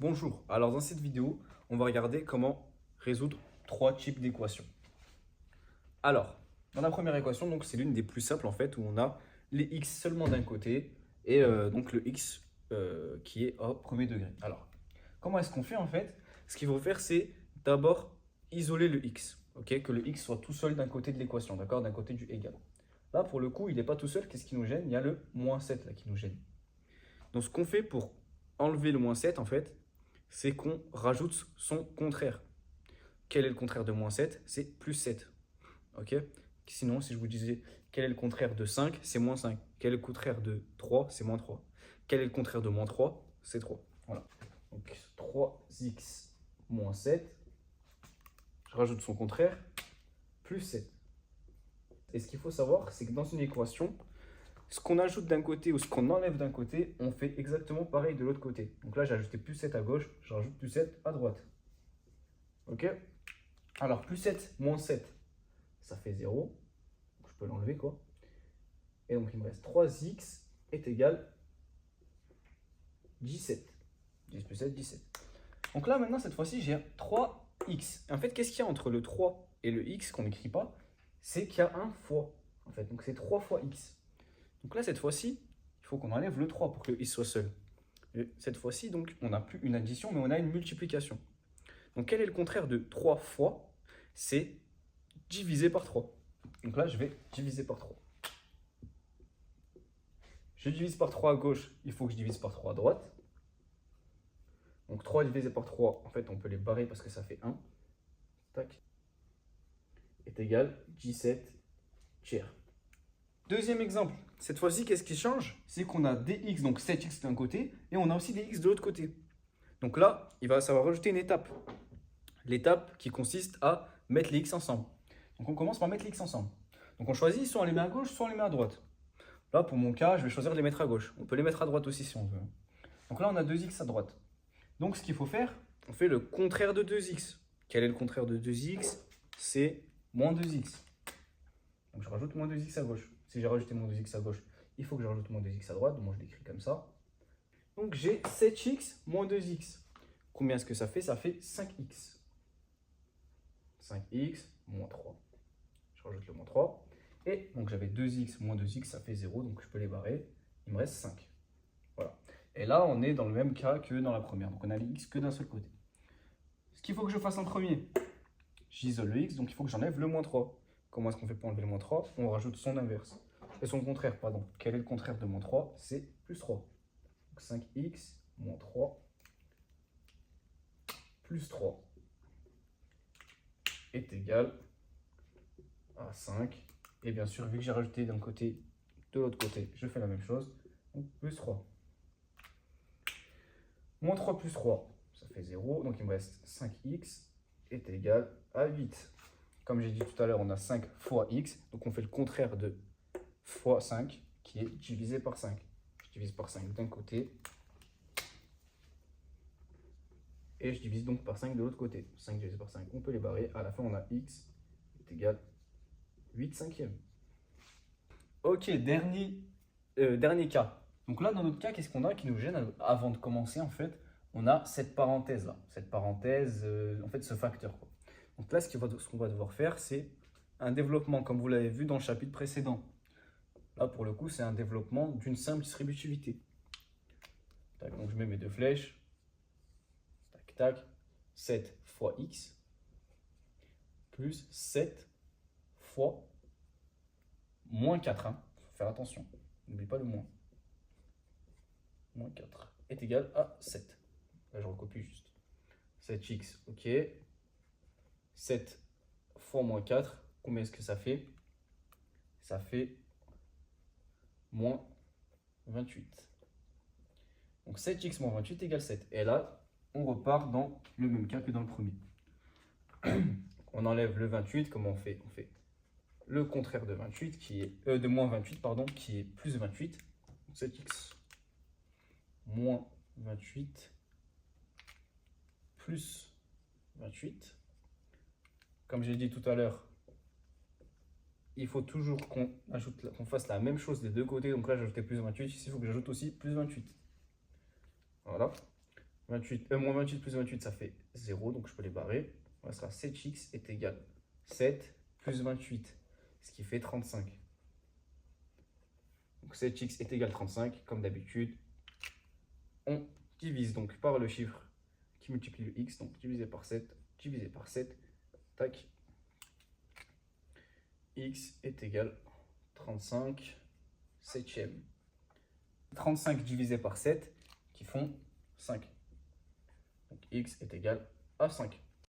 Bonjour, alors dans cette vidéo, on va regarder comment résoudre trois types d'équations. Alors, dans la première équation, donc c'est l'une des plus simples en fait, où on a les x seulement d'un côté et donc le x qui est au premier degré. Alors, comment est-ce qu'on fait en fait? Ce qu'il faut faire, c'est d'abord isoler le x, ok? Que le x soit tout seul d'un côté de l'équation, d'accord? D'un côté du égal. Là, pour le coup, il n'est pas tout seul, qu'est-ce qui nous gêne? Il y a le moins 7 là qui nous gêne. Donc ce qu'on fait pour enlever le moins 7 en fait, c'est qu'on rajoute son contraire. Quel est le contraire de moins 7? C'est plus 7. Ok? Sinon, si je vous disais quel est le contraire de 5, c'est moins 5. Quel est le contraire de 3, c'est moins 3. Quel est le contraire de moins 3? C'est 3. Voilà. Donc 3x moins 7, je rajoute son contraire, plus 7. Et ce qu'il faut savoir, c'est que dans une équation, ce qu'on ajoute d'un côté ou ce qu'on enlève d'un côté, on fait exactement pareil de l'autre côté. Donc là, j'ai ajouté plus 7 à gauche, je rajoute plus 7 à droite. Ok? Alors, plus 7 moins 7, ça fait 0. Donc, je peux l'enlever, quoi. Et donc, il me reste 3x est égal 17. 10 plus 7, 17. Donc là, maintenant, cette fois-ci, j'ai 3x. En fait, qu'est-ce qu'il y a entre le 3 et le x qu'on n'écrit pas? C'est qu'il y a un fois. En fait, donc c'est 3 fois x. Donc là, cette fois-ci, il faut qu'on enlève le 3 pour que le x soit seul. Et cette fois-ci, donc, on n'a plus une addition, mais on a une multiplication. Donc, quel est le contraire de 3 fois? C'est divisé par 3. Donc là, je vais diviser par 3. Je divise par 3 à gauche, il faut que je divise par 3 à droite. Donc 3 divisé par 3, en fait, on peut les barrer parce que ça fait 1. Tac. Est égal 17 tiers. Deuxième exemple. Cette fois-ci, qu'est-ce qui change? C'est qu'on a dx, donc 7x d'un côté, et on a aussi des x de l'autre côté. Donc là, ça va rajouter une étape. L'étape qui consiste à mettre les x ensemble. Donc on commence par mettre les x ensemble. Donc on choisit, soit on les met à gauche, soit on les met à droite. Là, pour mon cas, je vais choisir de les mettre à gauche. On peut les mettre à droite aussi si on veut. Donc là, on a 2x à droite. Donc ce qu'il faut faire, on fait le contraire de 2x. Quel est le contraire de 2x? C'est moins 2x. Donc je rajoute moins 2x à gauche. Si j'ai rajouté moins 2x à gauche, il faut que je rajoute moins 2x à droite. Donc moi, je l'écris comme ça. Donc j'ai 7x moins 2x. Combien est-ce que ça fait? Ça fait 5x. 5x moins 3. Je rajoute le moins 3. Et donc j'avais 2x moins 2x, ça fait 0, donc je peux les barrer. Il me reste 5. Voilà. Et là, on est dans le même cas que dans la première. Donc on a les x que d'un seul côté. Ce qu'il faut que je fasse en premier, j'isole le x, donc il faut que j'enlève le moins 3. Comment est-ce qu'on fait pour enlever le moins 3? On rajoute son inverse. Et son contraire, pardon. Quel est le contraire de moins 3? C'est plus 3. Donc 5x moins 3 plus 3 est égal à 5. Et bien sûr, vu que j'ai rajouté d'un côté, de l'autre côté, je fais la même chose. Donc plus 3. Moins 3 plus 3, ça fait 0. Donc il me reste 5x est égal à 8. Comme j'ai dit tout à l'heure, on a 5 fois x. Donc on fait le contraire de fois 5, qui est divisé par 5. Je divise par 5 d'un côté. Et je divise donc par 5 de l'autre côté. 5 divisé par 5, on peut les barrer. À la fin, on a x est égal 8 cinquièmes. Ok, dernier cas. Donc là, dans notre cas, qu'est-ce qu'on a qui nous gêne avant de commencer en fait? On a cette parenthèse là. Cette parenthèse, en fait, ce facteur, quoi. Donc là, ce qu'on va devoir faire, c'est un développement, comme vous l'avez vu dans le chapitre précédent. Là, pour le coup, c'est un développement d'une simple distributivité. Tac, donc je mets mes deux flèches. Tac, tac. 7 fois x plus 7 fois moins 4. Hein. Faut faire attention. N'oublie pas le moins. Moins 4 est égal à 7. Là, je recopie juste. 7x, ok. 7 fois moins 4, combien est-ce que ça fait? Ça fait moins 28. Donc 7x moins 28 égale 7. Et là, on repart dans le même cas que dans le premier. On enlève le 28, comment on fait? On fait le contraire de 28, qui est de moins 28, pardon, qui est plus 28. Donc 7x moins 28 plus 28. Comme j'ai dit tout à l'heure, il faut toujours qu'on fasse la même chose des deux côtés. Donc là, j'ai ajouté plus 28. Ici, il faut que j'ajoute aussi plus 28. Voilà. Moins 28 plus 28, ça fait 0, donc je peux les barrer. Ça sera 7x est égal 7 plus 28, ce qui fait 35. Donc 7x est égal 35, comme d'habitude. On divise donc par le chiffre qui multiplie le x, donc divisé par 7, tac. X est égal 35 septième. 35 divisé par 7 qui font 5. Donc x est égal à 5.